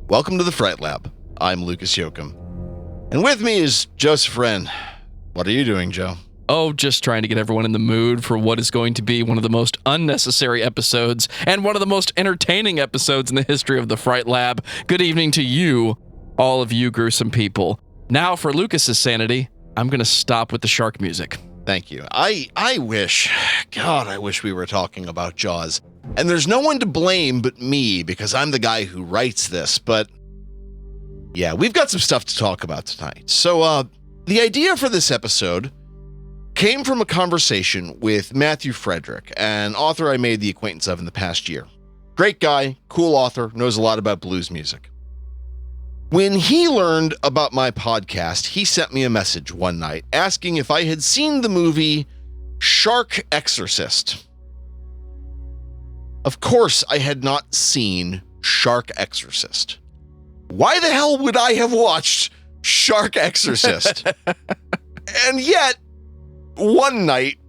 Welcome to the Fright Lab. I'm Lucas Yoakum. And with me is Joseph Wren. What are you doing, Joe? Oh, just trying to get everyone in the mood for what is going to be one of the most unnecessary episodes and one of the most entertaining episodes in the history of the Fright Lab. Good evening to you, all of you gruesome people. Now, for Lucas's sanity, I'm going to stop with the shark music. Thank you. I wish we were talking about Jaws. And there's no one to blame but me because I'm the guy who writes this. But yeah, we've got some stuff to talk about tonight. So the idea for this episode came from a conversation with Matthew Frederick, an author I made the acquaintance of in the past year. Great guy, cool author, knows a lot about blues music. When he learned about my podcast, he sent me a message one night asking if I had seen the movie Shark Exorcist. Of course, I had not seen Shark Exorcist. Why the hell would I have watched Shark Exorcist? And yet, one night,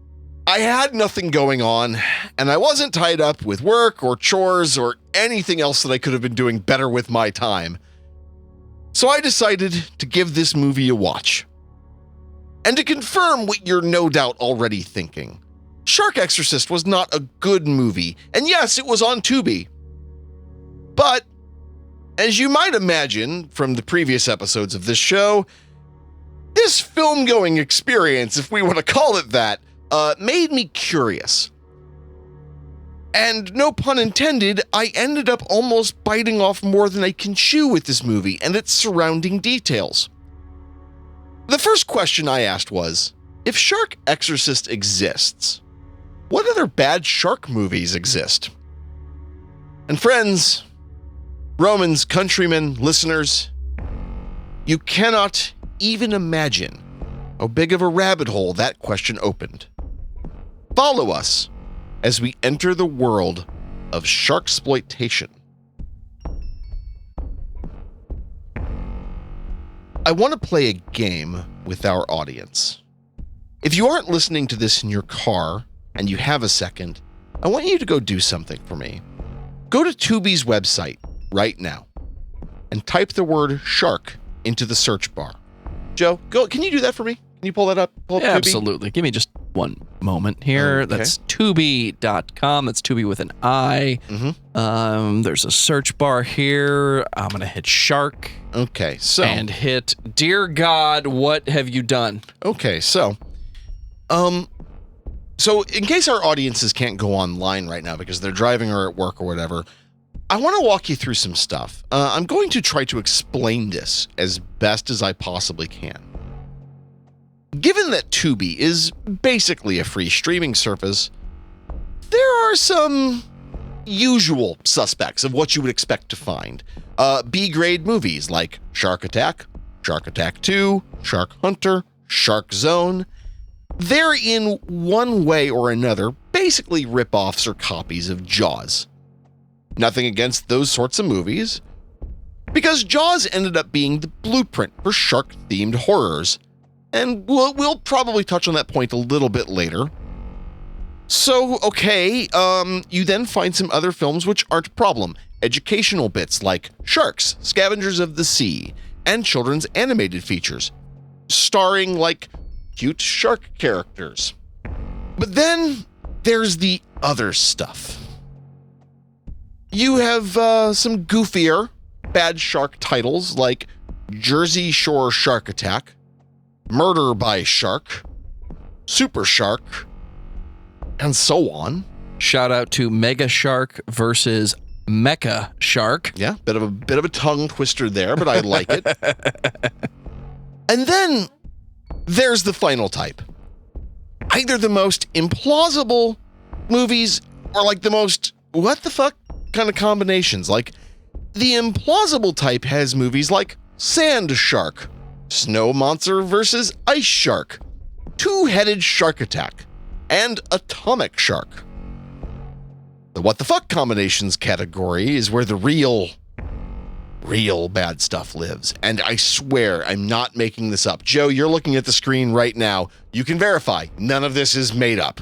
I had nothing going on, and I wasn't tied up with work or chores or anything else that I could have been doing better with my time. So I decided to give this movie a watch. And to confirm what you're no doubt already thinking, Shark Exorcist was not a good movie, and yes, it was on Tubi. But, as you might imagine from the previous episodes of this show, this film-going experience, if we want to call it that, made me curious. And no pun intended, I ended up almost biting off more than I can chew with this movie and its surrounding details. The first question I asked was, if Shark Exorcist exists, what other bad shark movies exist? And friends, Romans, countrymen, listeners, you cannot even imagine how big of a rabbit hole that question opened. Follow us as we enter the world of Sharksploitation. I want to play a game with our audience. If you aren't listening to this in your car and you have a second, I want you to go do something for me. Go to Tubi's website right now and type the word shark into the search bar. Joe, can you do that for me? Can you pull that up? Pull up Yeah, Tubi? absolutely. Give me just one moment here. Okay. That's Tubi.com. That's Tubi with an I. Mm-hmm. There's a search bar here. I'm going to hit shark. Okay, so. And hit, Dear God, what have you done? Okay, so in case our audiences can't go online right now because they're driving or at work or whatever, I want to walk you through some stuff. I'm going to try to explain this as best as I possibly can. Given that Tubi is basically a free streaming service, there are some usual suspects of what you would expect to find. B-grade movies like Shark Attack, Shark Attack 2, Shark Hunter, Shark Zone. They're in one way or another basically rip-offs or copies of Jaws. Nothing against those sorts of movies, because Jaws ended up being the blueprint for shark-themed horrors, and we'll probably touch on that point a little bit later. So, okay, you then find some other films which aren't a problem. Educational bits like Sharks, Scavengers of the Sea, and children's animated features, starring, like, cute shark characters. But then there's the other stuff. You have some goofier bad shark titles like Jersey Shore Shark Attack, Murder by Shark, Super Shark, and so on. Shout out to Mega Shark versus Mecha Shark. Yeah, bit of a tongue twister there, but I like it. And then there's the final type. Either the most implausible movies or like the most what the fuck kind of combinations. Like the implausible type has movies like Sand Shark, Snow Monster versus Ice Shark, Two-Headed Shark Attack, and Atomic Shark. The what the fuck combinations category is where the real bad stuff lives. And I swear I'm not making this up. Joe, you're looking at the screen right now. You can verify none of this is made up.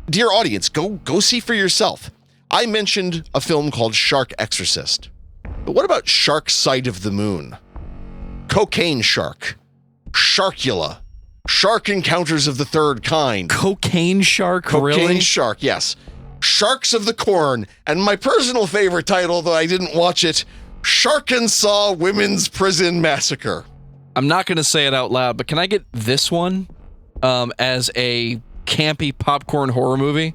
Dear audience, go see for yourself. I mentioned a film called Shark Exorcist. But what about Shark Side of the Moon? Cocaine Shark, Sharkula, Shark Encounters of the Third Kind. Cocaine Shark, Cocaine really? Shark, yes. Sharks of the Corn, and my personal favorite title, though I didn't watch it, Sharkensaw Women's Prison Massacre. I'm not going to say it out loud, but can I get this one as a campy popcorn horror movie?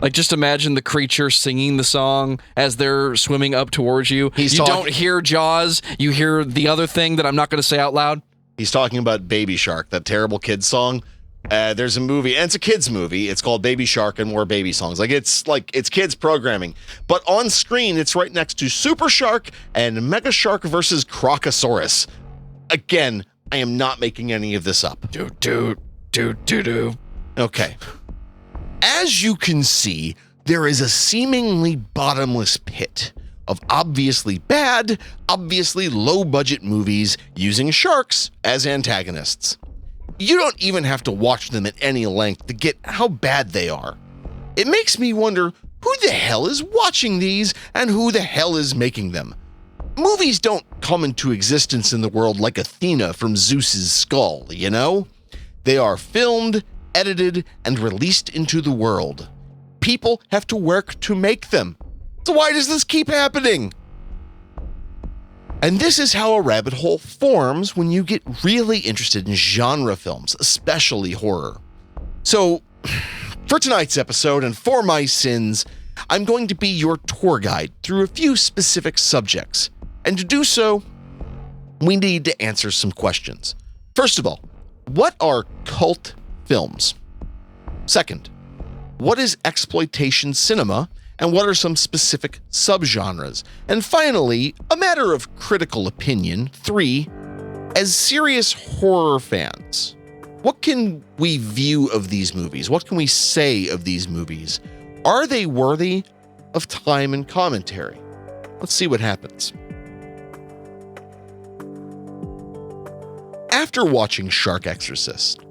Like, just imagine the creature singing the song as they're swimming up towards you. Don't hear Jaws. You hear the other thing that I'm not going to say out loud. He's talking about Baby Shark, that terrible kids song. There's a movie, and it's a kids movie. It's called Baby Shark and More Baby Songs. It's kids programming. But on screen, it's right next to Super Shark and Mega Shark versus Crocosaurus. Again, I am not making any of this up. Do. Okay. As you can see, there is a seemingly bottomless pit of obviously bad, obviously low-budget movies using sharks as antagonists. You don't even have to watch them at any length to get how bad they are. It makes me wonder who the hell is watching these and who the hell is making them. Movies don't come into existence in the world like Athena from Zeus's skull, you know? They are filmed, edited, and released into the world. People have to work to make them. So why does this keep happening? And this is how a rabbit hole forms when you get really interested in genre films, especially horror. So, for tonight's episode and for my sins, I'm going to be your tour guide through a few specific subjects. And to do so, we need to answer some questions. First of all, what are cult films? Second, what is exploitation cinema, and what are some specific subgenres? And finally, a matter of critical opinion, 3, as serious horror fans, what can we view of these movies? What can we say of these movies? Are they worthy of time and commentary? Let's see what happens. After watching Shark Exorcist,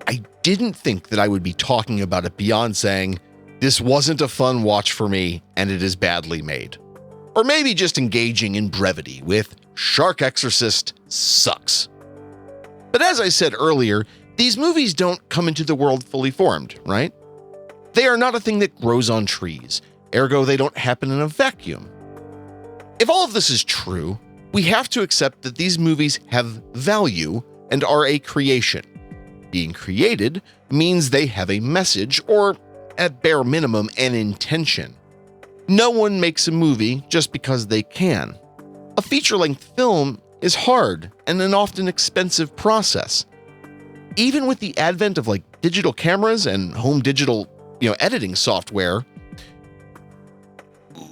I didn't think that I would be talking about it beyond saying, this wasn't a fun watch for me and it is badly made. Or maybe just engaging in brevity with Shark Exorcist sucks. But as I said earlier, these movies don't come into the world fully formed, right? They are not a thing that grows on trees, ergo they don't happen in a vacuum. If all of this is true, we have to accept that these movies have value and are a creation. Being created means they have a message, or at bare minimum, an intention. No one makes a movie just because they can. A feature-length film is hard and an often expensive process. Even with the advent of digital cameras and home digital, editing software,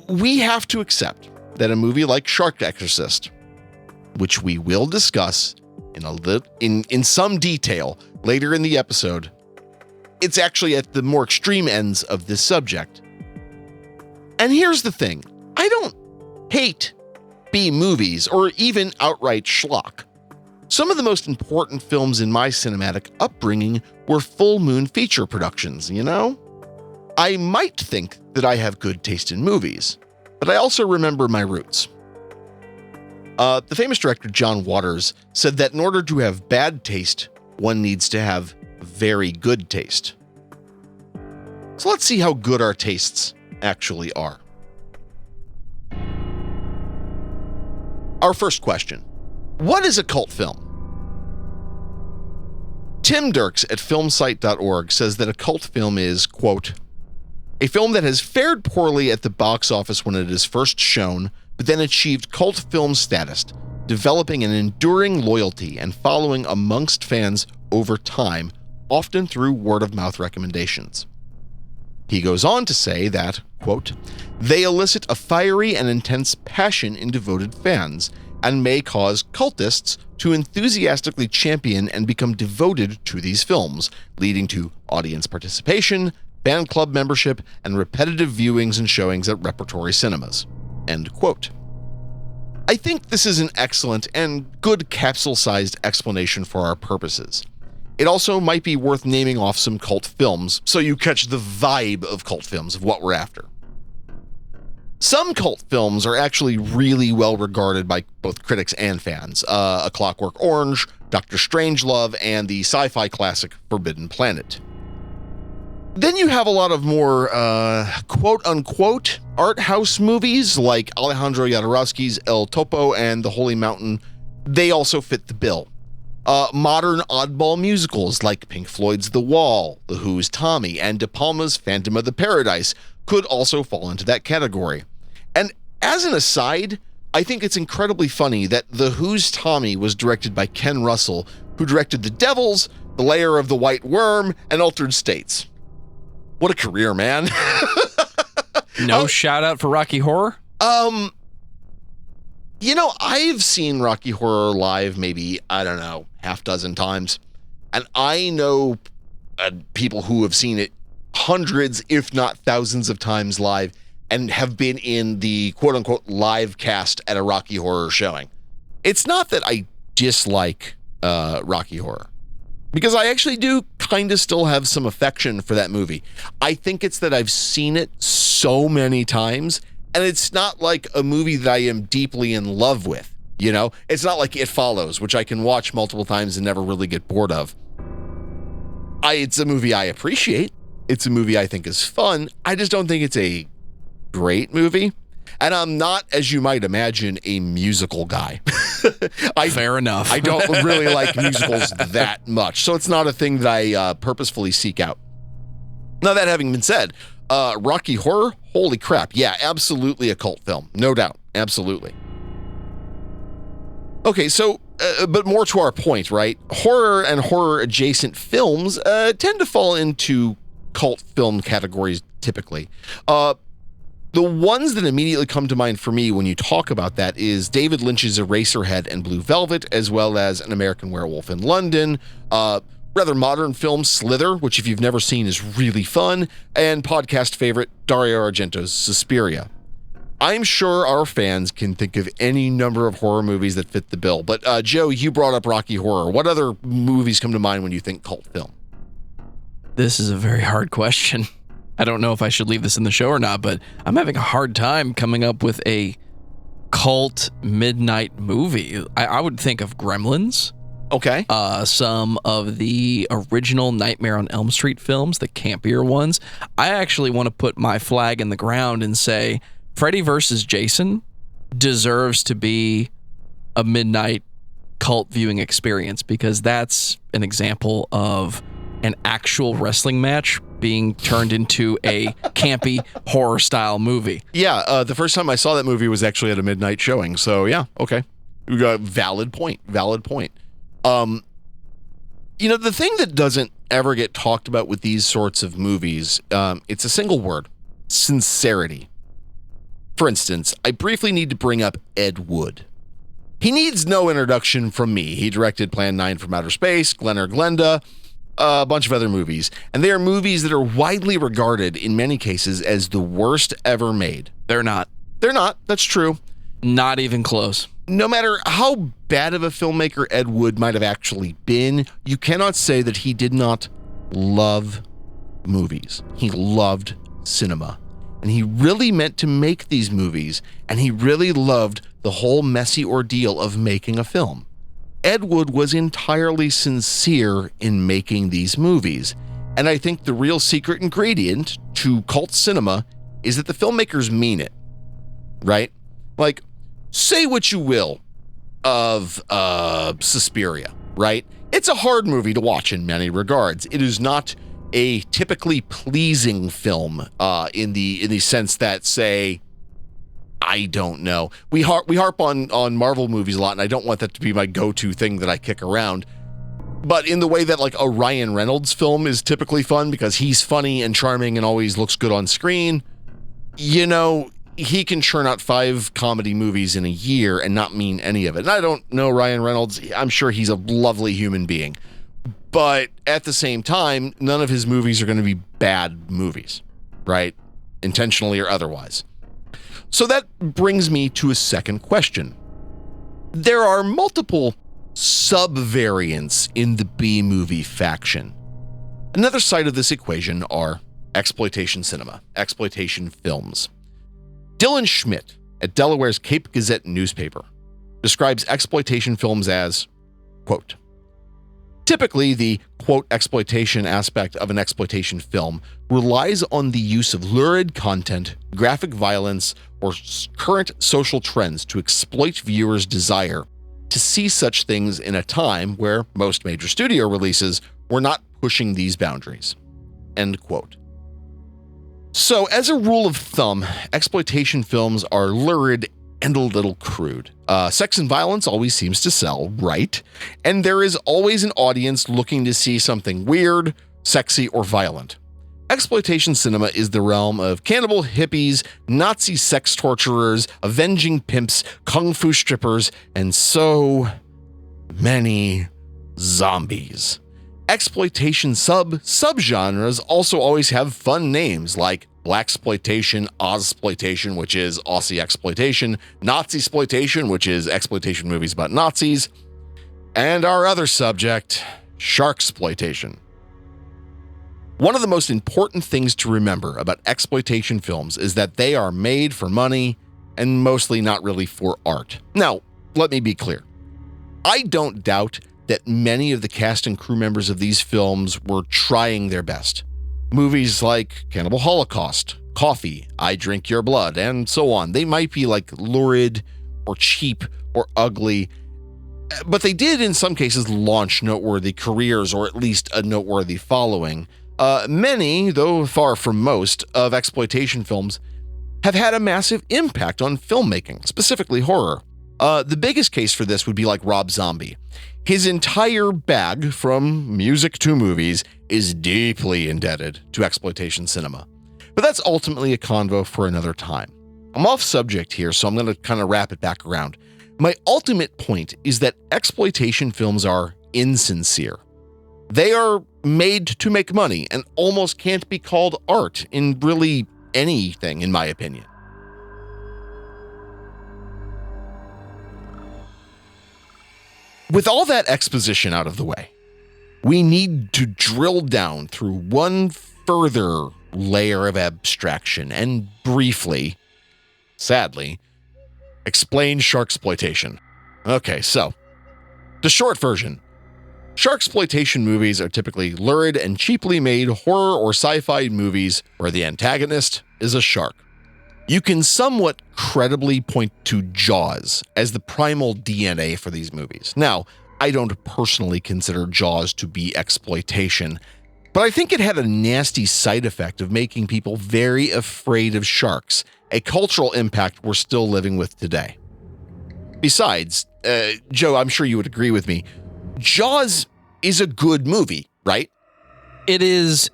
we have to accept that a movie like Shark Exorcist, which we will discuss in some detail later in the episode, it's actually at the more extreme ends of this subject. And here's the thing, I don't hate B movies or even outright schlock. Some of the most important films in my cinematic upbringing were full moon feature productions, I might think that I have good taste in movies, but I also remember my roots. The famous director John Waters said that in order to have bad taste, one needs to have very good taste. So let's see how good our tastes actually are. Our first question: what is a cult film? Tim Dirks at filmsite.org says that a cult film is, quote, a film that has fared poorly at the box office when it is first shown, but then achieved cult film status, developing an enduring loyalty and following amongst fans over time, often through word-of-mouth recommendations. He goes on to say that, quote, they elicit a fiery and intense passion in devoted fans and may cause cultists to enthusiastically champion and become devoted to these films, leading to audience participation, fan club membership, and repetitive viewings and showings at repertory cinemas. End quote. I think this is an excellent and good capsule-sized explanation for our purposes. It also might be worth naming off some cult films so you catch the vibe of cult films of what we're after. Some cult films are actually really well regarded by both critics and fans. A Clockwork Orange, Dr. Strangelove, and the sci-fi classic Forbidden Planet. Then you have a lot of more quote-unquote art house movies like Alejandro Jodorowsky's El Topo and The Holy Mountain. They also fit the bill. Modern oddball musicals like Pink Floyd's The Wall, The Who's Tommy, and De Palma's Phantom of the Paradise could also fall into that category. And as an aside, I think it's incredibly funny that The Who's Tommy was directed by Ken Russell, who directed The Devils, The Lair of the White Worm, and Altered States. What a career, man. No shout out for Rocky Horror? I've seen Rocky Horror live maybe, I don't know, half dozen times. And I know people who have seen it hundreds, if not thousands of times live and have been in the quote unquote live cast at a Rocky Horror showing. It's not that I dislike Rocky Horror, because I actually do kind of still have some affection for that movie. I think it's that I've seen it so many times, and it's not like a movie that I am deeply in love with, you know? It's not like It Follows, which I can watch multiple times and never really get bored of. It's a movie I appreciate. It's a movie I think is fun. I just don't think it's a great movie. And I'm not, as you might imagine, a musical guy. Fair enough. I don't really like musicals that much, so it's not a thing that I purposefully seek out. Now, that having been said, Rocky Horror, holy crap. Yeah, absolutely a cult film. No doubt. Absolutely. Okay, so, but more to our point, right? Horror and horror-adjacent films tend to fall into cult film categories typically. The ones that immediately come to mind for me when you talk about that is David Lynch's Eraserhead and Blue Velvet, as well as An American Werewolf in London, rather modern film Slither, which if you've never seen is really fun, and podcast favorite Dario Argento's Suspiria. I'm sure our fans can think of any number of horror movies that fit the bill, but Joe, you brought up Rocky Horror. What other movies come to mind when you think cult film? This is a very hard question. I don't know if I should leave this in the show or not, but I'm having a hard time coming up with a cult midnight movie. I would think of Gremlins. Okay. Some of the original Nightmare on Elm Street films, the campier ones. I actually want to put my flag in the ground and say Freddy vs. Jason deserves to be a midnight cult viewing experience, because that's an example of an actual wrestling match being turned into a campy horror style movie. Yeah, the first time I saw that movie was actually at a midnight showing. So yeah, okay. Valid point. The thing that doesn't ever get talked about with these sorts of movies, it's a single word: sincerity. For instance, I briefly need to bring up Ed Wood. He needs no introduction from me. He directed Plan 9 from Outer Space, Glen or Glenda, a bunch of other movies. And they are movies that are widely regarded, in many cases, as the worst ever made. They're not. That's true. Not even close. No matter how bad of a filmmaker Ed Wood might have actually been, you cannot say that he did not love movies. He loved cinema. And he really meant to make these movies, and he really loved the whole messy ordeal of making a film. Ed Wood was entirely sincere in making these movies, and I think the real secret ingredient to cult cinema is that the filmmakers mean it, right? Like, say what you will of Suspiria, right? It's a hard movie to watch in many regards. It is not a typically pleasing film in the sense that, say, I don't know. We harp on Marvel movies a lot, and I don't want that to be my go-to thing that I kick around. But in the way that like a Ryan Reynolds film is typically fun because he's funny and charming and always looks good on screen, you know, he can churn out 5 comedy movies in a year and not mean any of it. And I don't know Ryan Reynolds. I'm sure he's a lovely human being. But at the same time, none of his movies are going to be bad movies, right? Intentionally or otherwise. So that brings me to a second question. There are multiple sub-variants in the B-movie faction. Another side of this equation are exploitation cinema, exploitation films. Dylan Schmidt at Delaware's Cape Gazette newspaper describes exploitation films as, quote, typically, the, quote, exploitation aspect of an exploitation film relies on the use of lurid content, graphic violence, or current social trends to exploit viewers' desire to see such things in a time where most major studio releases were not pushing these boundaries, end quote. So, as a rule of thumb, exploitation films are lurid and a little crude. Sex and violence always seems to sell, right? And there is always an audience looking to see something weird, sexy, or violent. Exploitation cinema is the realm of cannibal hippies, Nazi sex torturers, avenging pimps, kung fu strippers, and so many zombies. Exploitation subgenres also always have fun names like Blaxploitation, Ozploitation, which is Aussie exploitation, Nazi-sploitation, which is exploitation movies about Nazis, and our other subject, Sharksploitation. One of the most important things to remember about exploitation films is that they are made for money and mostly not really for art. Now, let me be clear. I don't doubt that many of the cast and crew members of these films were trying their best. Movies like Cannibal Holocaust, Coffee, I Drink Your Blood, and so on. They might be like lurid or cheap or ugly, but they did in some cases launch noteworthy careers or at least a noteworthy following. Many, though far from most, of exploitation films have had a massive impact on filmmaking, specifically horror. The biggest case for this would be like Rob Zombie. His entire bag, from music to movies, is deeply indebted to exploitation cinema. But that's ultimately a convo for another time. I'm off subject here, so I'm going to kind of wrap it back around. My ultimate point is that exploitation films are insincere. They are made to make money and almost can't be called art in really anything, in my opinion. With all that exposition out of the way, we need to drill down through one further layer of abstraction and briefly, sadly, explain Sharksploitation. Okay, so, the short version. Sharksploitation movies are typically lurid and cheaply made horror or sci-fi movies where the antagonist is a shark. You can somewhat credibly point to Jaws as the primal DNA for these movies. Now, I don't personally consider Jaws to be exploitation, but I think it had a nasty side effect of making people very afraid of sharks, a cultural impact we're still living with today. Besides, Joe, I'm sure you would agree with me, Jaws is a good movie, right? It is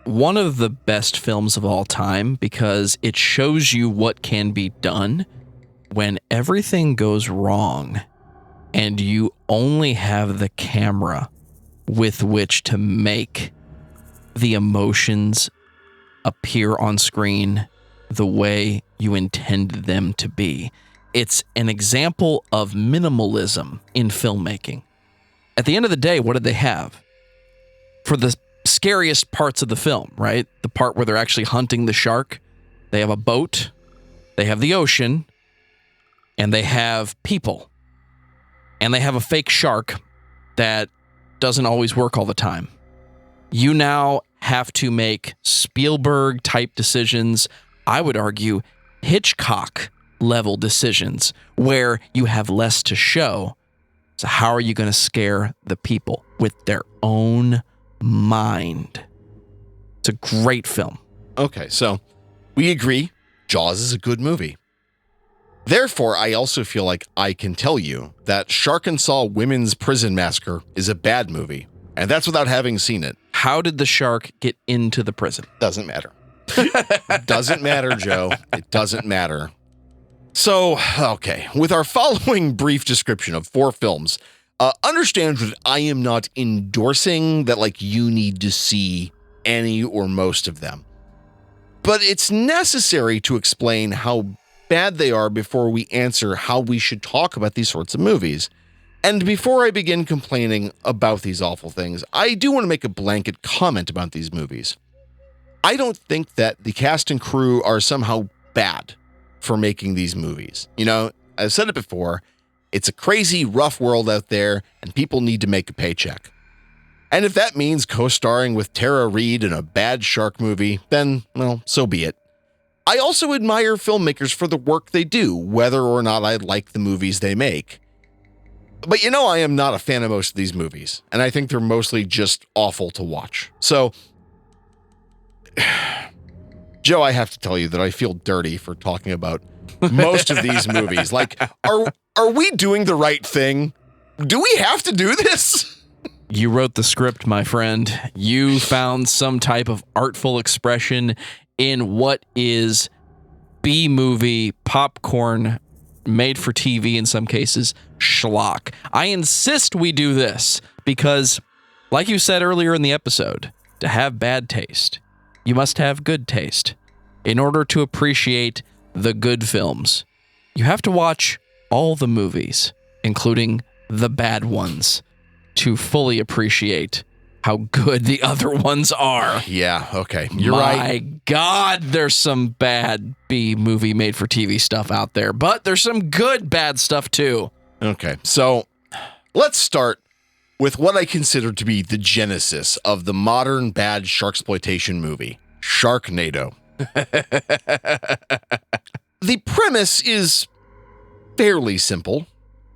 one of the best films of all time because it shows you what can be done when everything goes wrong and you only have the camera with which to make the emotions appear on screen the way you intended them to be. It's an example of minimalism in filmmaking. At the end of the day, what did they have? For the scariest parts of the film, right? The part where they're actually hunting the shark, they have a boat, they have the ocean, and they have people. And they have a fake shark that doesn't always work all the time. You now have to make Spielberg-type decisions, I would argue Hitchcock-level decisions, where you have less to show. So how are you going to scare the people with their own mind? It's a great film. Okay, so we agree Jaws is a good movie. Therefore, I also feel like I can tell you that Sharkensaw Women's Prison Massacre is a bad movie, and that's without having seen it. How did the shark get into the prison? Doesn't matter. It doesn't matter, Joe. It doesn't matter. So, okay, with our following brief description of 4 films, understand that I am not endorsing that, like, you need to see any or most of them. But it's necessary to explain how bad they are before we answer how we should talk about these sorts of movies. And before I begin complaining about these awful things, I do want to make a blanket comment about these movies. I don't think that the cast and crew are somehow bad. for making these movies. You know, I've said it before, it's a crazy, rough world out there, and people need to make a paycheck. And if that means co-starring with Tara Reid in a bad shark movie, then, well, so be it. I also admire filmmakers for the work they do, whether or not I like the movies they make. But you know, I am not a fan of most of these movies, and I think they're mostly just awful to watch. So, Joe, I have to tell you that I feel dirty for talking about most of these movies. Like, are we doing the right thing? Do we have to do this? You wrote the script, my friend. You found some type of artful expression in what is B-movie, popcorn, made for TV in some cases, schlock. I insist we do this because, like you said earlier in the episode, to have bad taste, you must have good taste. In order to appreciate the good films, you have to watch all the movies, including the bad ones, to fully appreciate how good the other ones are. Yeah, okay. You're right. My God, there's some bad B-movie made for TV stuff out there, but there's some good bad stuff too. Okay, so let's start with what I consider to be the genesis of the modern bad sharksploitation movie, Sharknado. The premise is fairly simple.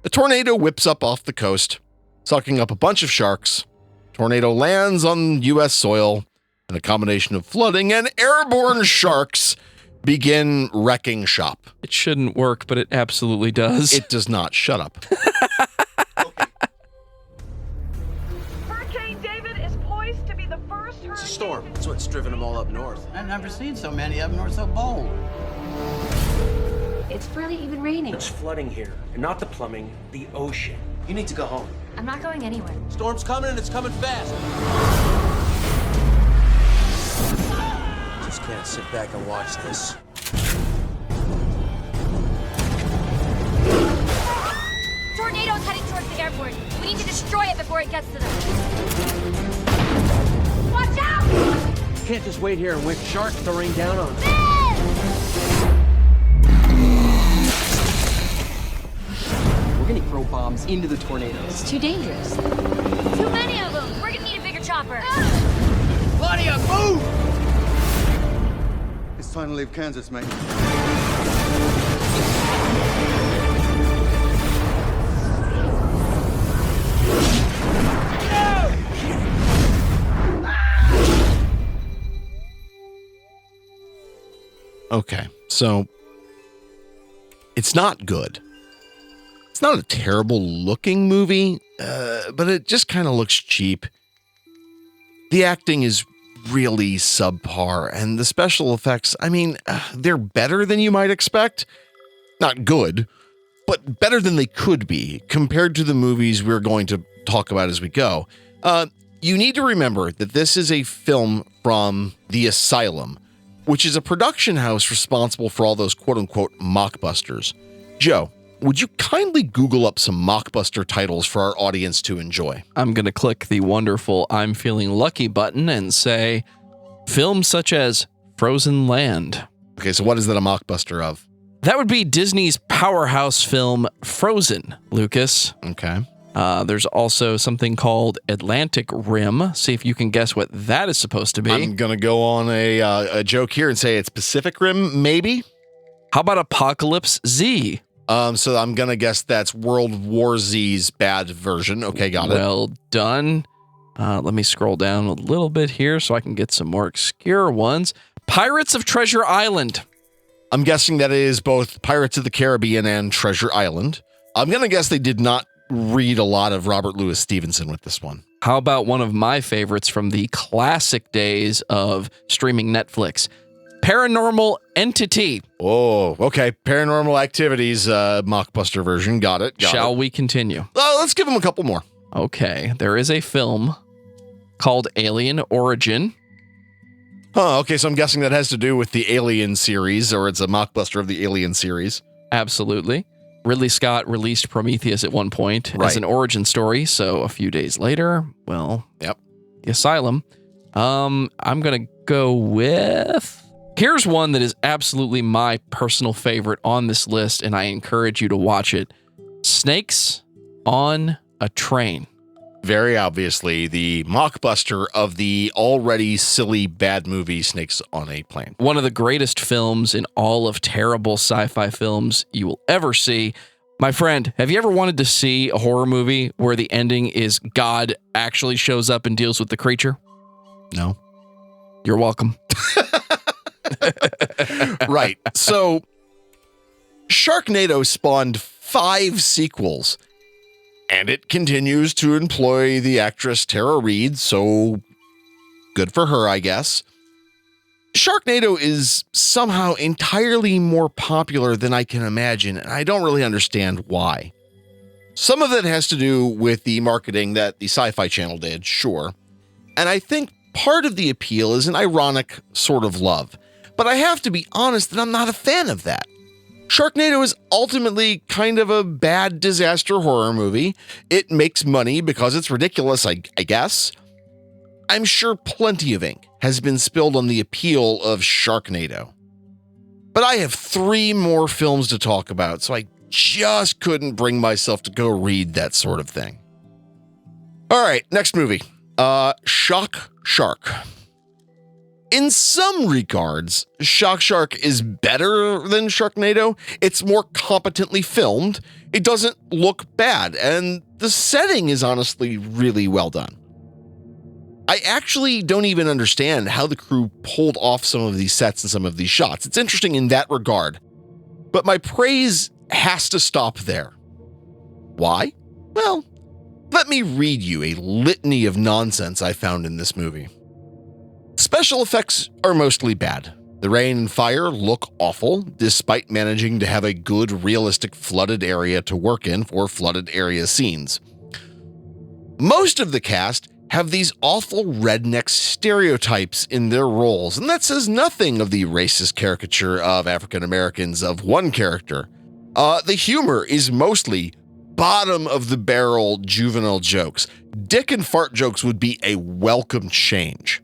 A tornado whips up off the coast, sucking up a bunch of sharks. Tornado lands on U.S. soil, and a combination of flooding and airborne sharks begin wrecking shop. It shouldn't work, but it absolutely does. It does not. Shut up. Hurricane David is poised to be the first hurricane. It's a storm. That's what's driven them all up north. I've never seen so many of them nor so bold. It's barely even raining. There's flooding here, and not the plumbing, the ocean. You need to go home. I'm not going anywhere. Storm's coming and it's coming fast. Just can't sit back and watch this. Tornado's heading towards the airport. We need to destroy it before it gets to them. Watch out! You can't just wait here and wait for sharks to rain down on us. We're gonna throw bombs into the tornadoes. It's too dangerous. Too many of them. We're gonna need a bigger chopper. Claudia, move! It's time to leave Kansas, mate. Okay, so it's not good. It's not a terrible looking movie, but it just kind of looks cheap. The acting is really subpar, and the special effects, I mean, they're better than you might expect. Not good, but better than they could be compared to the movies we're going to talk about as we go. You need to remember that this is a film from The Asylum, which is a production house responsible for all those quote-unquote mockbusters. Joe, would you kindly Google up some mockbuster titles for our audience to enjoy? I'm going to click the wonderful I'm Feeling Lucky button and say, films such as Frozen Land. Okay, so what is that a mockbuster of? That would be Disney's powerhouse film Frozen, Lucas. Okay. There's also something called Atlantic Rim. See if you can guess what that is supposed to be. I'm going to go on a joke here and say it's Pacific Rim, maybe? How about Apocalypse Z? So I'm going to guess that's World War Z's bad version. Okay, got it. Well done. Let me scroll down a little bit here so I can get some more obscure ones. Pirates of Treasure Island. I'm guessing that it is both Pirates of the Caribbean and Treasure Island. I'm going to guess they did not read a lot of Robert Louis Stevenson with this one. How about one of my favorites from the classic days of streaming Netflix? Paranormal Entity. Oh, okay. Paranormal Activities, mockbuster version. Got it. Shall we continue? Let's give them a couple more. Okay. There is a film called Alien Origin. Huh, okay, so I'm guessing that has to do with the Alien series, or it's a mockbuster of the Alien series. Absolutely. Ridley Scott released Prometheus at one point as an origin story, so a few days later, well, yep, The Asylum. I'm going to go with Here's one that is absolutely my personal favorite on this list, and I encourage you to watch it. Snakes on a Train. Very obviously the mockbuster of the already silly bad movie Snakes on a Plane. One of the greatest films in all of terrible sci-fi films you will ever see. My friend, have you ever wanted to see a horror movie where the ending is God actually shows up and deals with the creature? No. You're welcome. Right. So Sharknado spawned 5 sequels, and it continues to employ the actress Tara Reid, so good for her, I guess. Sharknado is somehow entirely more popular than I can imagine, and I don't really understand why. Some of it has to do with the marketing that the Sci-Fi Channel did, sure. And I think part of the appeal is an ironic sort of love. But I have to be honest that I'm not a fan of that. Sharknado is ultimately kind of a bad disaster horror movie. It makes money because it's ridiculous, I guess. I'm sure plenty of ink has been spilled on the appeal of Sharknado. But I have 3 more films to talk about, so I just couldn't bring myself to go read that sort of thing. All right, next movie. Shock Shark. In some regards, Shock Shark is better than Sharknado. It's more competently filmed. It doesn't look bad, and the setting is honestly really well done. I actually don't even understand how the crew pulled off some of these sets and some of these shots. It's interesting in that regard, but my praise has to stop there. Why? Well, let me read you a litany of nonsense I found in this movie. Special effects are mostly bad. The rain and fire look awful, despite managing to have a good, realistic flooded area to work in for flooded area scenes. Most of the cast have these awful redneck stereotypes in their roles, and that says nothing of the racist caricature of African Americans of one character. The humor is mostly bottom-of-the-barrel juvenile jokes. Dick and fart jokes would be a welcome change.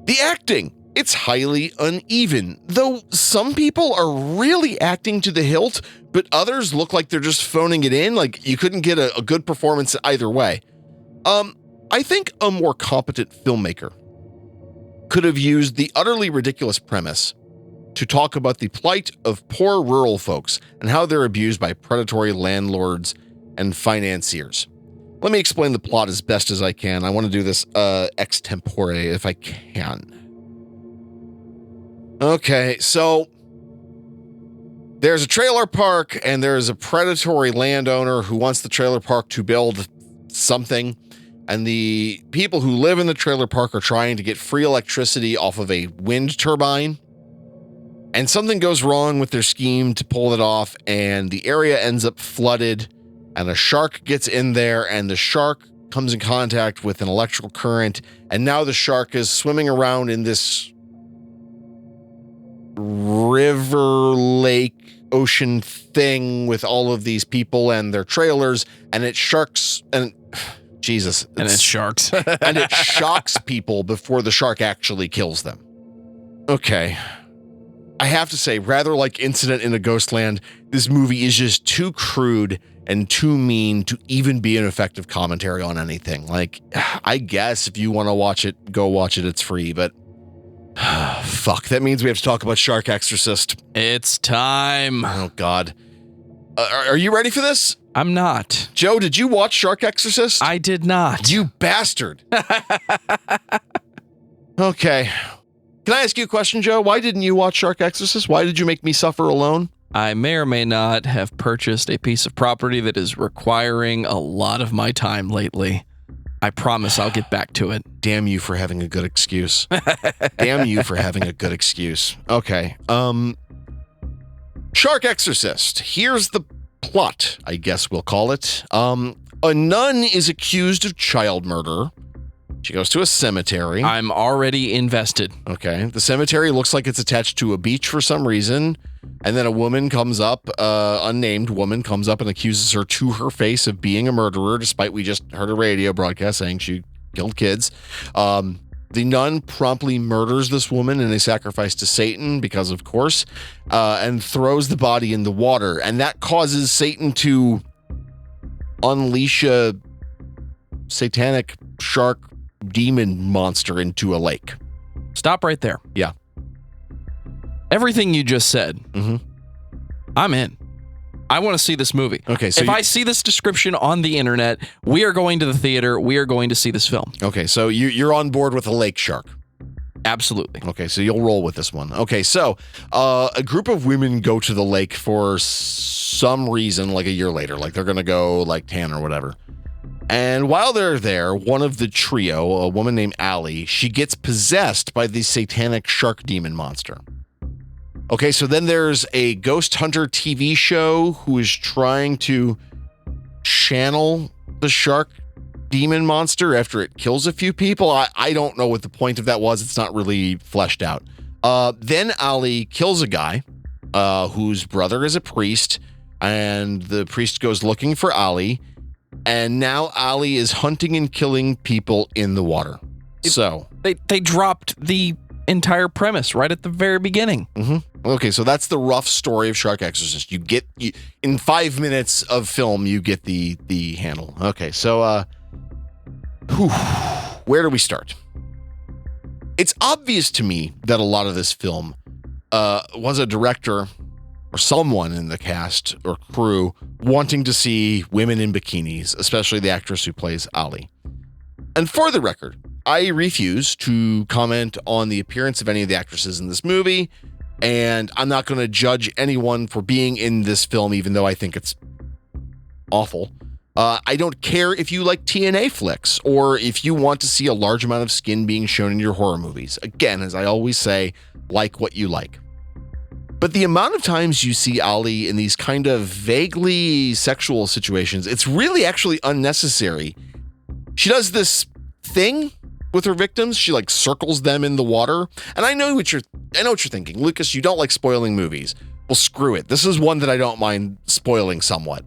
The acting, it's highly uneven, though some people are really acting to the hilt, but others look like they're just phoning it in, like you couldn't get a good performance either way. I think a more competent filmmaker could have used the utterly ridiculous premise to talk about the plight of poor rural folks and how they're abused by predatory landlords and financiers. Let me explain the plot as best as I can. I want to do this extempore if I can. Okay, so there's a trailer park and there's a predatory landowner who wants the trailer park to build something, and the people who live in the trailer park are trying to get free electricity off of a wind turbine, and something goes wrong with their scheme to pull it off, and the area ends up flooded, and a shark gets in there, and the shark comes in contact with an electrical current, and now the shark is swimming around in this river, lake, ocean thing with all of these people and their trailers, and it sharks, and Jesus. And it sharks. And it shocks people before the shark actually kills them. Okay. I have to say, rather like Incident in a Ghostland, this movie is just too crude and too mean to even be an effective commentary on anything. Like, I guess if you want to watch it, go watch it. It's free, but fuck, that means we have to talk about Shark Exorcist. It's time. Oh, God. Are you ready for this? I'm not. Joe, did you watch Shark Exorcist? I did not. You bastard. Okay. Can I ask you a question, Joe? Why didn't you watch Shark Exorcist? Why did you make me suffer alone? I may or may not have purchased a piece of property that is requiring a lot of my time lately. I promise I'll get back to it. Damn you for having a good excuse. Damn you for having a good excuse. Okay. Shark Exorcist. Here's the plot, I guess we'll call it. A nun is accused of child murder. She goes to a cemetery. I'm already invested. Okay. The cemetery looks like it's attached to a beach for some reason. And then a woman comes up, unnamed woman comes up and accuses her to her face of being a murderer, despite we just heard a radio broadcast saying she killed kids. The nun promptly murders this woman in a sacrifice to Satan, because of course, and throws the body in the water. And that causes Satan to unleash a satanic shark demon monster into a lake. Stop right there. Yeah. Everything you just said, I'm in. I want to see this movie. Okay, so if I see this description on the internet, we are going to the theater. We are going to see this film. Okay, so you're on board with a lake shark. Absolutely. Okay, so you'll roll with this one. Okay, so a group of women go to the lake for some reason, like a year later, like they're going to go like tan or whatever. And while they're there, one of the trio, a woman named Allie, she gets possessed by the satanic shark demon monster. Okay, so then there's a ghost hunter TV show who is trying to channel the shark demon monster after it kills a few people. I don't know what the point of that was. It's not really fleshed out. Then Ali kills a guy whose brother is a priest, and the priest goes looking for Ali, and now Ali is hunting and killing people in the water. So they dropped the entire premise right at the very beginning. Okay, so that's the rough story of Shark Exorcist. In 5 minutes of film, you get the handle. Okay, so where do we start? It's obvious to me that a lot of this film was a director or someone in the cast or crew wanting to see women in bikinis, especially the actress who plays Ali. And for the record, I refuse to comment on the appearance of any of the actresses in this movie, and I'm not going to judge anyone for being in this film, even though I think it's awful. I don't care if you like TNA flicks or if you want to see a large amount of skin being shown in your horror movies. Again, as I always say, like what you like. But the amount of times you see Ali in these kind of vaguely sexual situations, it's really actually unnecessary. She does this thing with her victims. She like circles them in the water. And I know what you're thinking. Lucas, you don't like spoiling movies. Well, screw it. This is one that I don't mind spoiling somewhat.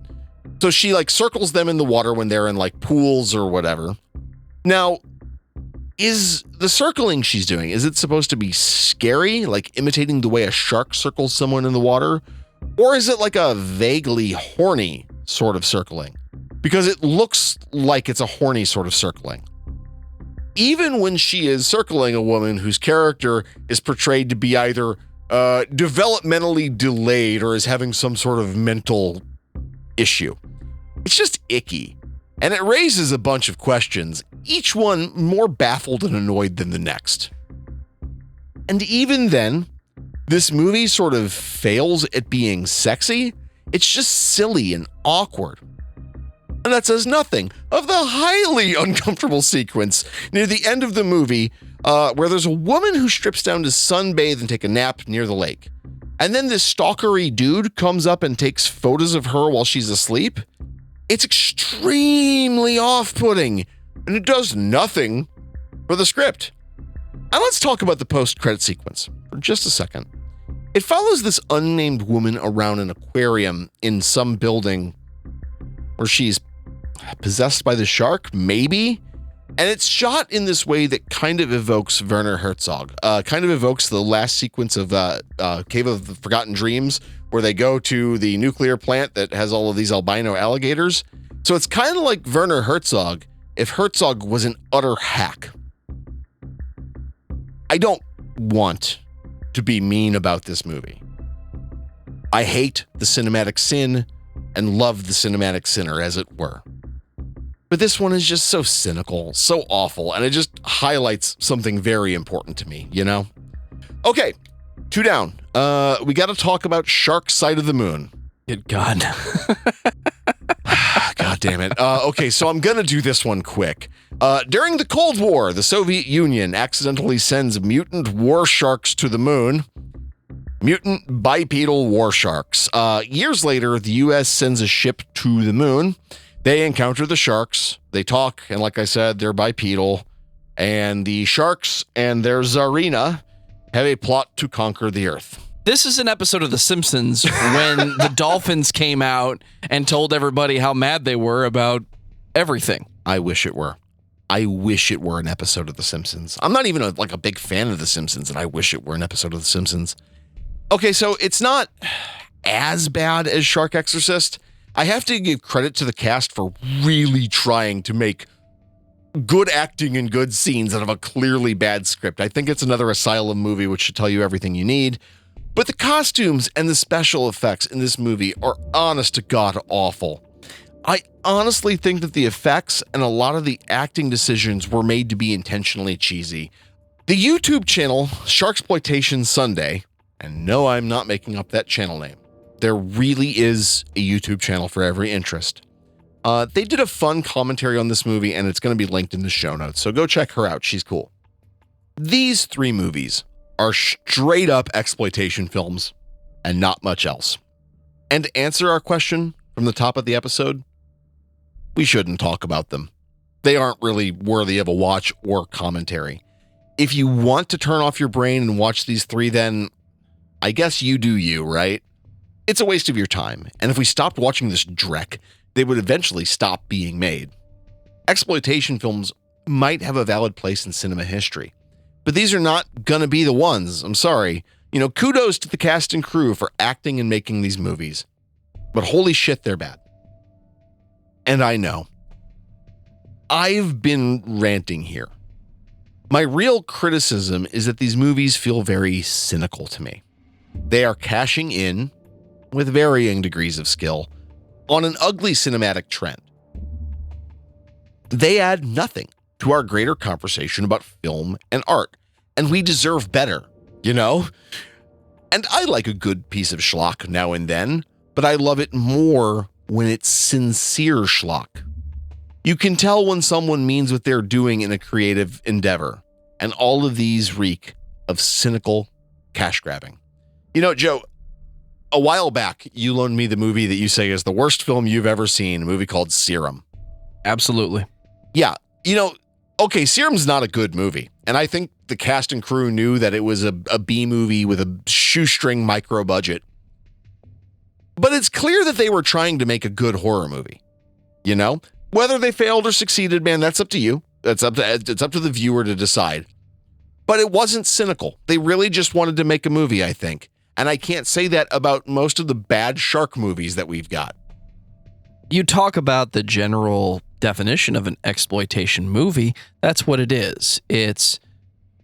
So she like circles them in the water when they're in like pools or whatever. Now, is the circling she's doing, is it supposed to be scary, like imitating the way a shark circles someone in the water? Or is it like a vaguely horny sort of circling? Because it looks like it's a horny sort of circling. Even when she is circling a woman whose character is portrayed to be either developmentally delayed or is having some sort of mental issue. It's just icky. And it raises a bunch of questions, each one more baffled and annoyed than the next. And even then, this movie sort of fails at being sexy. It's just silly and awkward. And that says nothing of the highly uncomfortable sequence near the end of the movie where there's a woman who strips down to sunbathe and take a nap near the lake. And then this stalkery dude comes up and takes photos of her while she's asleep. It's extremely off-putting, and it does nothing for the script. And let's talk about the post-credit sequence for just a second. It follows this unnamed woman around an aquarium in some building where she's possessed by the shark, maybe? And it's shot in this way that kind of evokes Werner Herzog, kind of evokes the last sequence of Cave of the Forgotten Dreams, where they go to the nuclear plant that has all of these albino alligators. So it's kind of like Werner Herzog if Herzog was an utter hack. I don't want to be mean about this movie. I hate the cinematic sin and love the cinematic sinner, as it were. But this one is just so cynical, so awful, and it just highlights something very important to me, you know? Okay, 2 down. We got to talk about Shark Side of the Moon. Good God. God damn it. Okay, so I'm going to do this one quick. During the Cold War, the Soviet Union accidentally sends mutant war sharks to the moon. Mutant bipedal war sharks. Years later, the U.S. sends a ship to the moon. They encounter the sharks. They talk, and like I said, they're bipedal. And the sharks and their Tsarina have a plot to conquer the Earth. This is an episode of The Simpsons when the dolphins came out and told everybody how mad they were about everything. I wish it were. I wish it were an episode of The Simpsons. I'm not even a big fan of The Simpsons, and I wish it were an episode of The Simpsons. Okay, so it's not as bad as Shark Exorcist. I have to give credit to the cast for really trying to make good acting and good scenes out of a clearly bad script. I think it's another Asylum movie, which should tell you everything you need. But the costumes and the special effects in this movie are honest to God awful. I honestly think that the effects and a lot of the acting decisions were made to be intentionally cheesy. The YouTube channel Sharksploitation Sunday, and no, I'm not making up that channel name. There really is a YouTube channel for every interest. They did a fun commentary on this movie, and it's going to be linked in the show notes, so go check her out. She's cool. These 3 movies are straight up exploitation films and not much else. And to answer our question from the top of the episode, we shouldn't talk about them. They aren't really worthy of a watch or commentary. If you want to turn off your brain and watch these 3, then I guess you do you, right? It's a waste of your time, and if we stopped watching this dreck, they would eventually stop being made. Exploitation films might have a valid place in cinema history, but these are not gonna be the ones. I'm sorry. Kudos to the cast and crew for acting and making these movies, but holy shit, they're bad. And I know. I've been ranting here. My real criticism is that these movies feel very cynical to me. They are cashing in, with varying degrees of skill, on an ugly cinematic trend. They add nothing to our greater conversation about film and art, and we deserve better, And I like a good piece of schlock now and then, but I love it more when it's sincere schlock. You can tell when someone means what they're doing in a creative endeavor, and all of these reek of cynical cash grabbing. Joe, a while back, you loaned me the movie that you say is the worst film you've ever seen, a movie called Serum. Absolutely. Yeah. Okay, Serum's not a good movie. And I think the cast and crew knew that it was a B movie with a shoestring micro budget. But it's clear that they were trying to make a good horror movie. Whether they failed or succeeded, man, that's up to you. It's up to the viewer to decide. But it wasn't cynical. They really just wanted to make a movie, I think. And I can't say that about most of the bad shark movies that we've got. You talk about the general definition of an exploitation movie. That's what it is. It's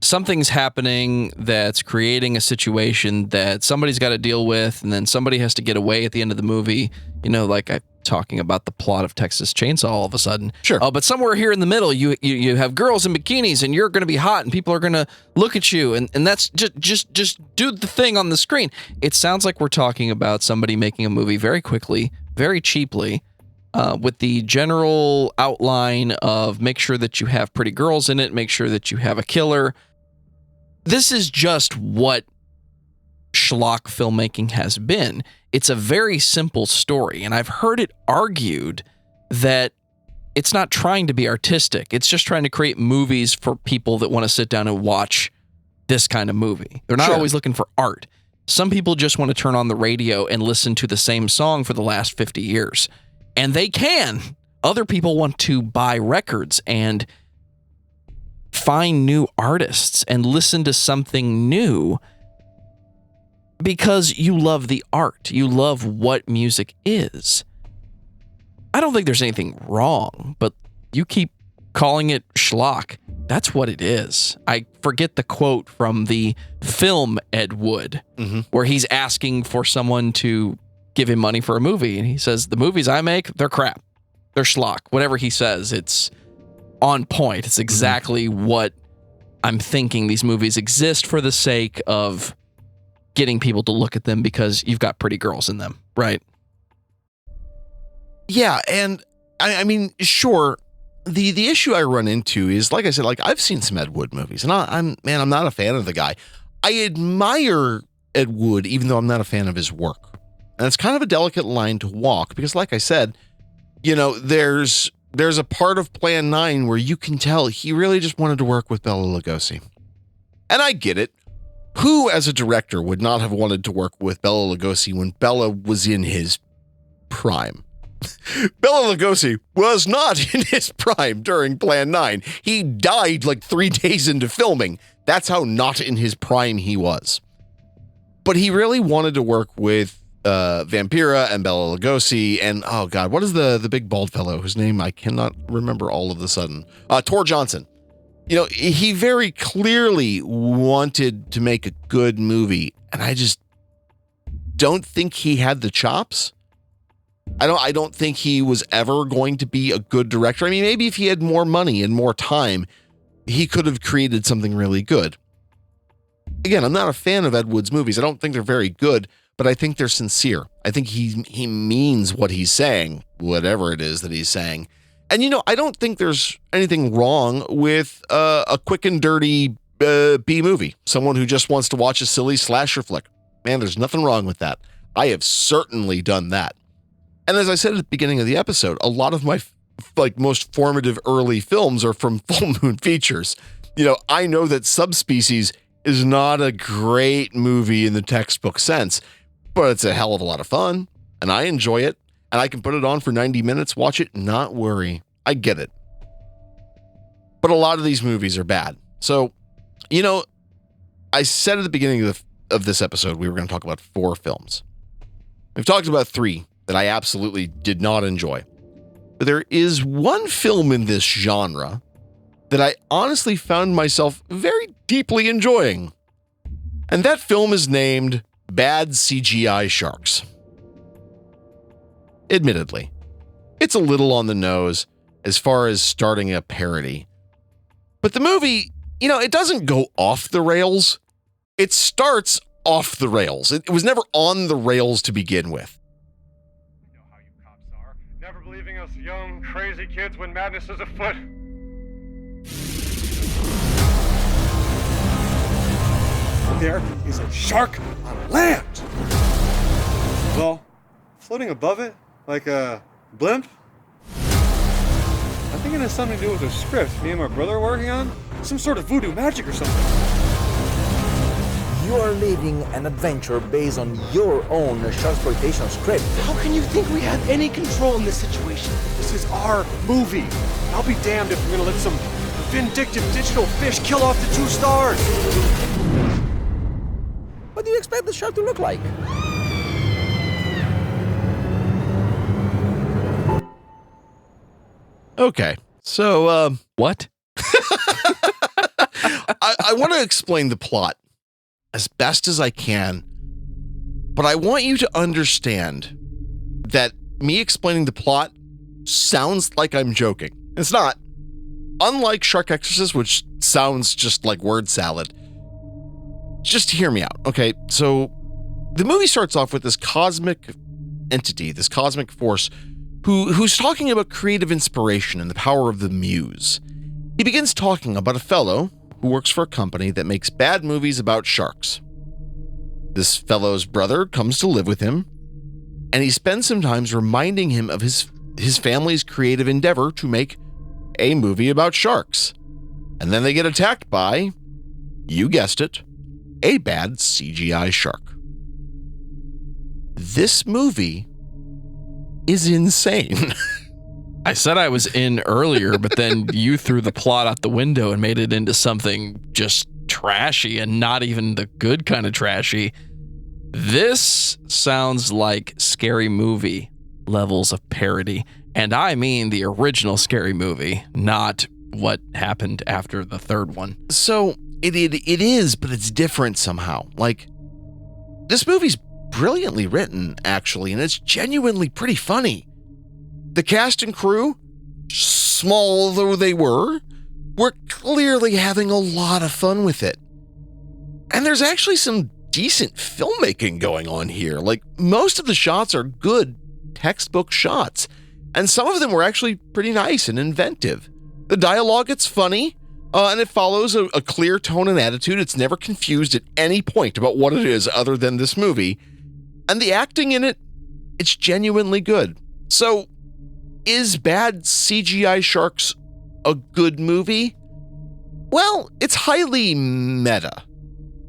something's happening that's creating a situation that somebody's got to deal with, and then somebody has to get away at the end of the movie. Like I'm talking about the plot of Texas Chainsaw all of a sudden. Sure. But somewhere here in the middle, you have girls in bikinis, and you're going to be hot, and people are going to look at you, and that's just do the thing on the screen. It sounds like we're talking about somebody making a movie very quickly, very cheaply, with the general outline of make sure that you have pretty girls in it, make sure that you have a killer. This is just what schlock filmmaking has been. It's a very simple story, and I've heard it argued that it's not trying to be artistic. It's just trying to create movies for people that want to sit down and watch this kind of movie. They're not always looking for art. Some people just want to turn on the radio and listen to the same song for the last 50 years. And they can. Other people want to buy records and find new artists and listen to something new because you love the art. You love what music is. I don't think there's anything wrong, but you keep calling it schlock. That's what it is. I forget the quote from the film Ed Wood, where he's asking for someone to give him money for a movie. And he says, the movies I make, they're crap. They're schlock. Whatever he says, it's on point. It's exactly what I'm thinking. These movies exist for the sake of getting people to look at them because you've got pretty girls in them, right? Yeah, and I mean, sure. The issue I run into is, like I said, I've seen some Ed Wood movies, and I'm not a fan of the guy. I admire Ed Wood, even though I'm not a fan of his work. And it's kind of a delicate line to walk because, like I said, there's a part of Plan 9 where you can tell he really just wanted to work with Bela Lugosi. And I get it. Who, as a director, would not have wanted to work with Bela Lugosi when Bela was in his prime? Bela Lugosi was not in his prime during Plan 9. He died like 3 days into filming. That's how not in his prime he was. But he really wanted to work with Vampira and Bela Lugosi and, oh God, what is the big bald fellow whose name I cannot remember all of a sudden? Tor Johnson. You know, he very clearly wanted to make a good movie, and I just don't think he had the chops. I don't think he was ever going to be a good director. I mean, maybe if he had more money and more time, he could have created something really good. Again, I'm not a fan of Ed Wood's movies. I don't think they're very good, but I think they're sincere. I think he means what he's saying, whatever it is that he's saying. And, you know, I don't think there's anything wrong with a quick and dirty B movie. Someone who just wants to watch a silly slasher flick. Man, there's nothing wrong with that. I have certainly done that. And as I said at the beginning of the episode, a lot of my most formative early films are from Full Moon Features. You know, I know that Subspecies is not a great movie in the textbook sense, but it's a hell of a lot of fun, and I enjoy it. And I can put it on for 90 minutes, watch it, not worry. I get it. But a lot of these movies are bad. So, you know, I said at the beginning of this episode, we were going to talk about 4 films. We've talked about 3 that I absolutely did not enjoy. But there is one film in this genre that I honestly found myself very deeply enjoying. And that film is named Bad CGI Sharks. Admittedly, it's a little on the nose as far as starting a parody. But the movie, you know, it doesn't go off the rails. It starts off the rails. It was never on the rails to begin with. You know how you cops are. Never believing us young, crazy kids when madness is afoot. There is a shark on land. Well, floating above it, like a blimp? I think it has something to do with a script me and my brother are working on. Some sort of voodoo magic or something. You are leading an adventure based on your own Sharksploitation script. How can you think we have any control in this situation? This is our movie. I'll be damned if we're gonna let some vindictive digital fish kill off the 2 stars. What do you expect the shark to look like? Okay, so, What? I want to explain the plot as best as I can, but I want you to understand that me explaining the plot sounds like I'm joking. It's not. Unlike Shark Exorcist, which sounds just like word salad, just hear me out, okay? So the movie starts off with this cosmic entity, this cosmic force, who's talking about creative inspiration and the power of the muse. He begins talking about a fellow who works for a company that makes bad movies about sharks. This fellow's brother comes to live with him, and he spends some time reminding him of his family's creative endeavor to make a movie about sharks. And then they get attacked by, you guessed it, a bad CGI shark. This movie is insane. I said I was in earlier, but then you threw the plot out the window and made it into something just trashy and not even the good kind of trashy. This sounds like Scary Movie levels of parody. And I mean the original Scary Movie, not what happened after the third one. So it is, but it's different somehow. Like, this movie's brilliantly written, actually, and it's genuinely pretty funny. The cast and crew, small though they were clearly having a lot of fun with it. And there's actually some decent filmmaking going on here. Like, most of the shots are good textbook shots, and some of them were actually pretty nice and inventive. The dialogue, it's funny, and it follows a clear tone and attitude. It's never confused at any point about what it is other than this movie. And the acting in it, it's genuinely good. So, is Bad CGI Sharks a good movie? Well, it's highly meta,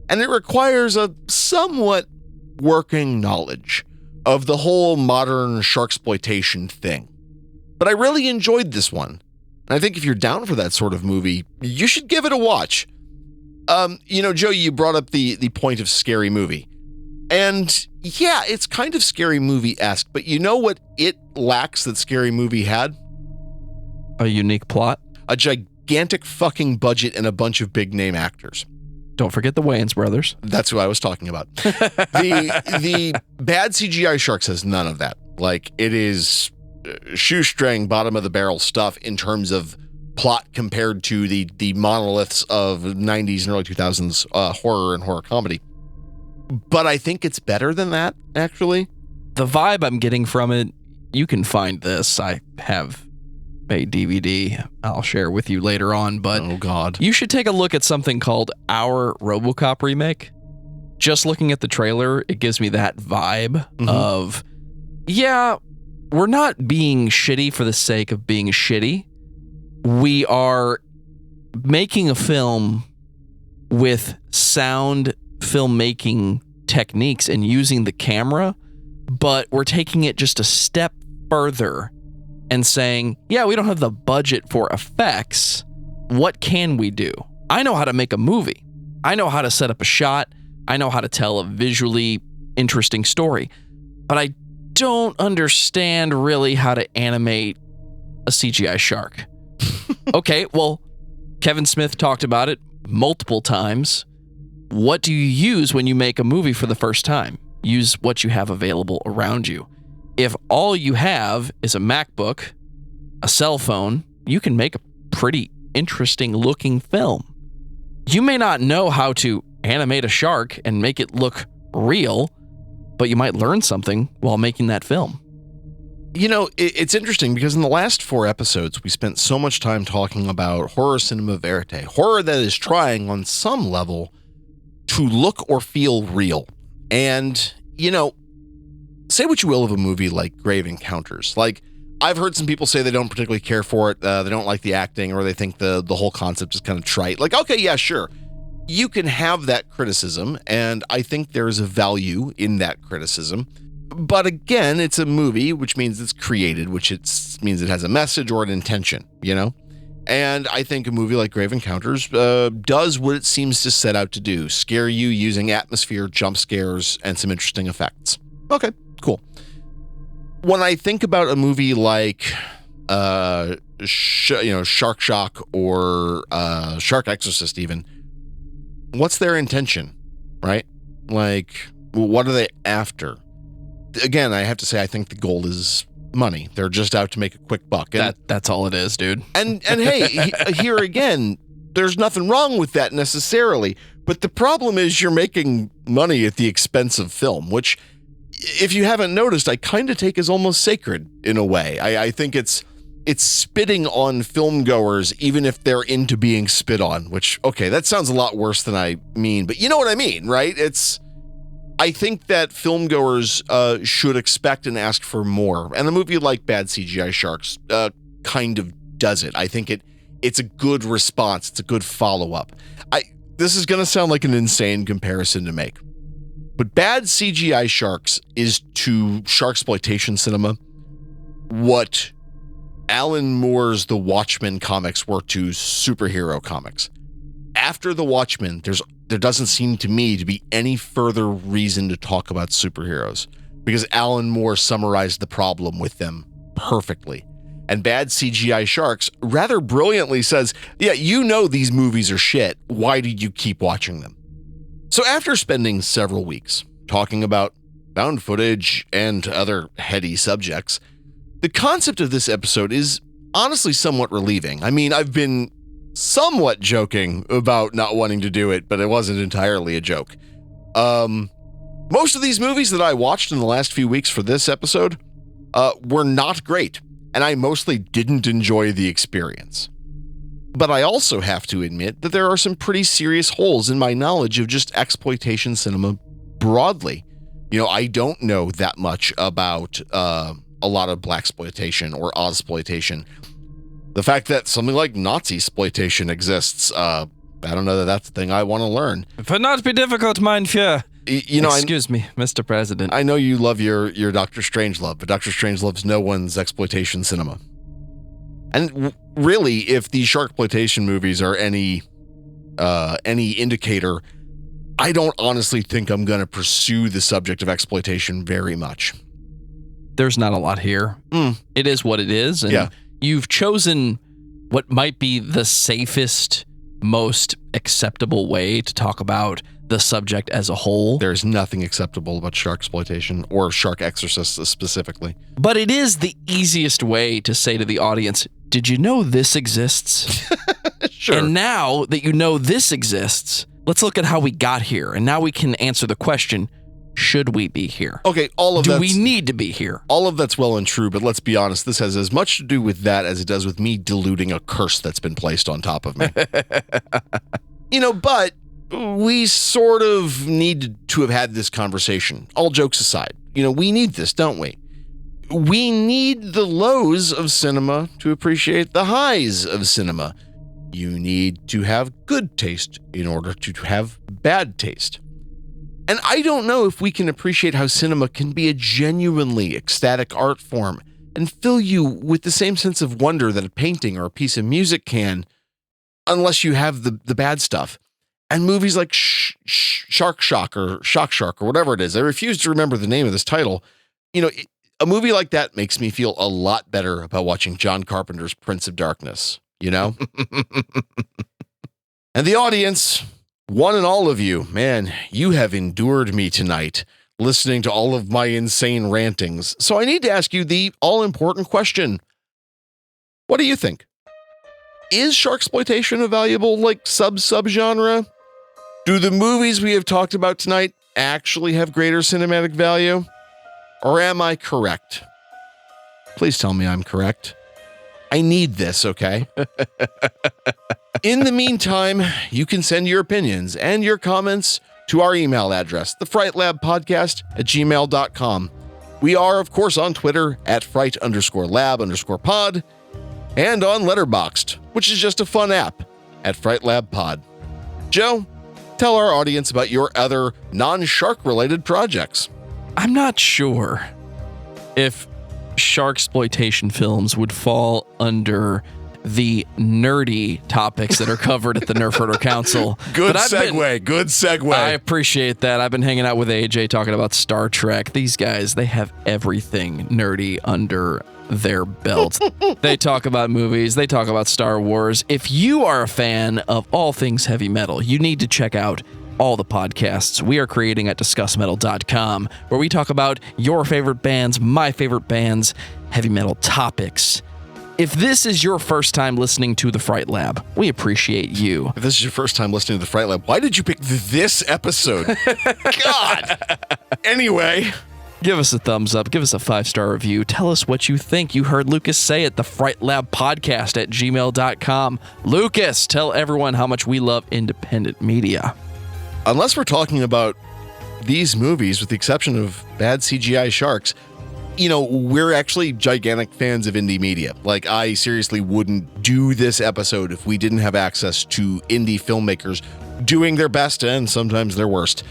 and it requires a somewhat working knowledge of the whole modern Sharksploitation thing. But I really enjoyed this one. And I think if you're down for that sort of movie, you should give it a watch. Joe, you brought up the point of scary movie. And yeah, it's kind of scary movie-esque, but you know what it lacks that scary movie had? A unique plot. A gigantic fucking budget and a bunch of big name actors. Don't forget the Wayans brothers. That's who I was talking about. The bad CGI Sharks has none of that. Like, it is shoestring, bottom of the barrel stuff in terms of plot compared to the monoliths of 90s and early 2000s horror and horror comedy. But I think it's better than that, actually. The vibe I'm getting from it, you can find this. I have a DVD I'll share with you later on, but oh God, you should take a look at something called Our RoboCop Remake. Just looking at the trailer, it gives me that vibe of, yeah, we're not being shitty for the sake of being shitty. We are making a film with sound filmmaking techniques and using the camera, but we're taking it just a step further and saying, yeah, we don't have the budget for effects. What can we do? I know how to make a movie. I know how to set up a shot. I know how to tell a visually interesting story, but I don't understand really how to animate a CGI shark. Okay, well, Kevin Smith talked about it multiple times. What do you use when you make a movie for the first time? Use what you have available around you. If all you have is a MacBook, a cell phone, you can make a pretty interesting looking film. You may not know how to animate a shark and make it look real, but you might learn something while making that film. You know, it's interesting because in the last 4 episodes, we spent so much time talking about horror cinema verite, horror that is trying on some level to look or feel real. And, you know, say what you will of a movie like Grave Encounters. Like, I've heard some people say they don't particularly care for it, they don't like the acting, or they think the whole concept is kind of trite. Like, okay, yeah, sure. You can have that criticism, and I think there's a value in that criticism. But again, it's a movie, which means it's created, which means it has a message or an intention, you know? And I think a movie like Grave Encounters does what it seems to set out to do, scare you using atmosphere, jump scares, and some interesting effects. Okay, cool. When I think about a movie like Shark Shock or Shark Exorcist even, what's their intention, right? Like, what are they after? Again, I have to say, I think the goal is money. They're just out to make a quick buck. And that's all it is, dude. And hey, here again, there's nothing wrong with that necessarily. But the problem is you're making money at the expense of film, which, if you haven't noticed, I kind of take as almost sacred in a way. I think it's spitting on film goers, even if they're into being spit on, which, okay, that sounds a lot worse than I mean, but you know what I mean, right? I think that film goers should expect and ask for more. And a movie like Bad CGI Sharks kind of does it. I think it's a good response. It's a good follow-up. This is going to sound like an insane comparison to make, but Bad CGI Sharks is to Sharksploitation cinema what Alan Moore's The Watchmen comics were to superhero comics. After The Watchmen, there doesn't seem to me to be any further reason to talk about superheroes because Alan Moore summarized the problem with them perfectly. And Bad CGI Sharks rather brilliantly says, yeah, you know these movies are shit. Why do you keep watching them? So after spending several weeks talking about found footage and other heady subjects, the concept of this episode is honestly somewhat relieving. I mean, I've been somewhat joking about not wanting to do it, but it wasn't entirely a joke. Most of these movies that I watched in the last few weeks for this episode were not great, and I mostly didn't enjoy the experience. But I also have to admit that there are some pretty serious holes in my knowledge of just exploitation cinema broadly. You know, I don't know that much about a lot of blaxploitation or Ozploitation. The fact that something like Nazi-sploitation exists, I don't know that that's the thing I want to learn. It would not be difficult, mein Führer. Excuse me, Mr. President. I know you love your Dr. Strangelove, but Dr. Strangelove's no one's exploitation cinema. And really, if the Sharksploitation movies are any indicator, I don't honestly think I'm going to pursue the subject of exploitation very much. There's not a lot here. It is what it is. And you've chosen what might be the safest, most acceptable way to talk about the subject as a whole. There's nothing acceptable about Sharksploitation or Shark Exorcist specifically. But it is the easiest way to say to the audience, did you know this exists? Sure. And now that you know this exists, let's look at how we got here. And now we can answer the question, should we be here? Okay, Do we need to be here? All of that's well and true, but let's be honest, this has as much to do with that as it does with me diluting a curse that's been placed on top of me. But we sort of need to have had this conversation. All jokes aside, we need this, don't we? We need the lows of cinema to appreciate the highs of cinema. You need to have good taste in order to have bad taste. And I don't know if we can appreciate how cinema can be a genuinely ecstatic art form and fill you with the same sense of wonder that a painting or a piece of music can, unless you have the bad stuff. And movies like Shark Shock or Shock Shark or whatever it is, I refuse to remember the name of this title. A movie like that makes me feel a lot better about watching John Carpenter's Prince of Darkness, And the audience, one and all of you, man, you have endured me tonight, listening to all of my insane rantings. So I need to ask you the all-important question. What do you think? Is Sharksploitation a valuable, subgenre? Do the movies we have talked about tonight actually have greater cinematic value? Or am I correct? Please tell me I'm correct. I need this, okay? In the meantime, you can send your opinions and your comments to our email address, thefrightlabpodcast@gmail.com. We are, of course, on Twitter @fright_lab_pod and on Letterboxd, which is just a fun app, @FrightLabPod. Joe, tell our audience about your other non-shark-related projects. I'm not sure if Sharksploitation films would fall under the nerdy topics that are covered at the Nerf Herder Council. Good segue. I appreciate that. I've been hanging out with AJ talking about Star Trek. These guys, they have everything nerdy under their belt. They talk about movies. They talk about Star Wars. If you are a fan of all things heavy metal, you need to check out all the podcasts we are creating at discussmetal.com, where we talk about your favorite bands, my favorite bands, heavy metal topics. If this is your first time listening to The Fright Lab, we appreciate you. If this is your first time listening to The Fright Lab, why did you pick this episode? God! Anyway, give us a thumbs up. Give us a 5-star review. Tell us what you think. You heard Lucas say it, the Fright Lab Podcast @gmail.com. Lucas, tell everyone how much we love independent media. Unless we're talking about these movies, with the exception of bad CGI sharks, we're actually gigantic fans of indie media. I seriously wouldn't do this episode if we didn't have access to indie filmmakers doing their best and sometimes their worst.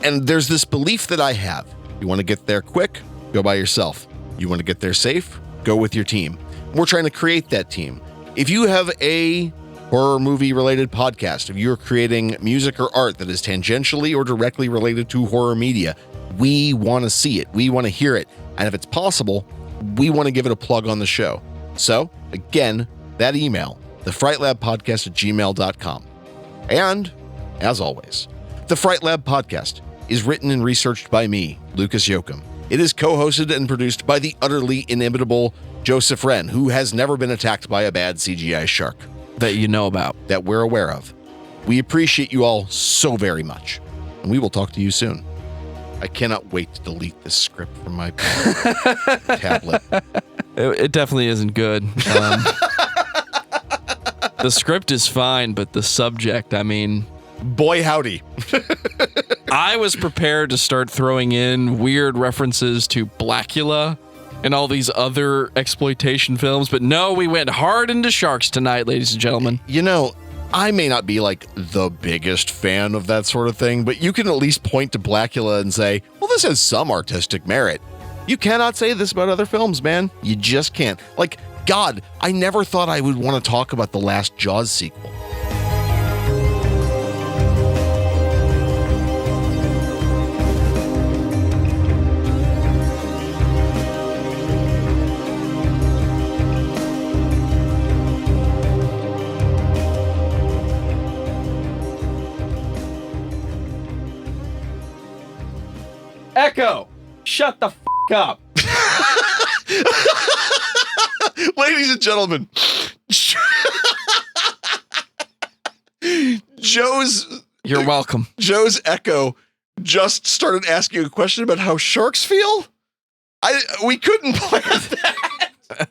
And there's this belief that I have. You want to get there quick? Go by yourself. You want to get there safe? Go with your team. We're trying to create that team. If you have a horror movie related podcast, if you're creating music or art that is tangentially or directly related to horror media, we want to see it. We want to hear it. And if it's possible, we want to give it a plug on the show. So again, that email, thefrightlabpodcast@gmail.com. And as always, the Fright Lab Podcast is written and researched by me, Lucas Yoakum. It is co-hosted and produced by the utterly inimitable Joseph Wren, who has never been attacked by a bad CGI shark. That you know about. That we're aware of. We appreciate you all so very much. And we will talk to you soon. I cannot wait to delete this script from my tablet. It definitely isn't good. The script is fine, but the subject, boy howdy. I was prepared to start throwing in weird references to Blackula and all these other exploitation films, but no, we went hard into sharks tonight, ladies and gentlemen. I may not be like the biggest fan of that sort of thing, but you can at least point to Blackula and say, well, this has some artistic merit. You cannot say this about other films, man. You just can't. Like, God, I never thought I would want to talk about the last Jaws sequel. Echo, shut the f*** up. Ladies and gentlemen, You're welcome. Joe's Echo just started asking a question about how sharks feel. We couldn't plan that.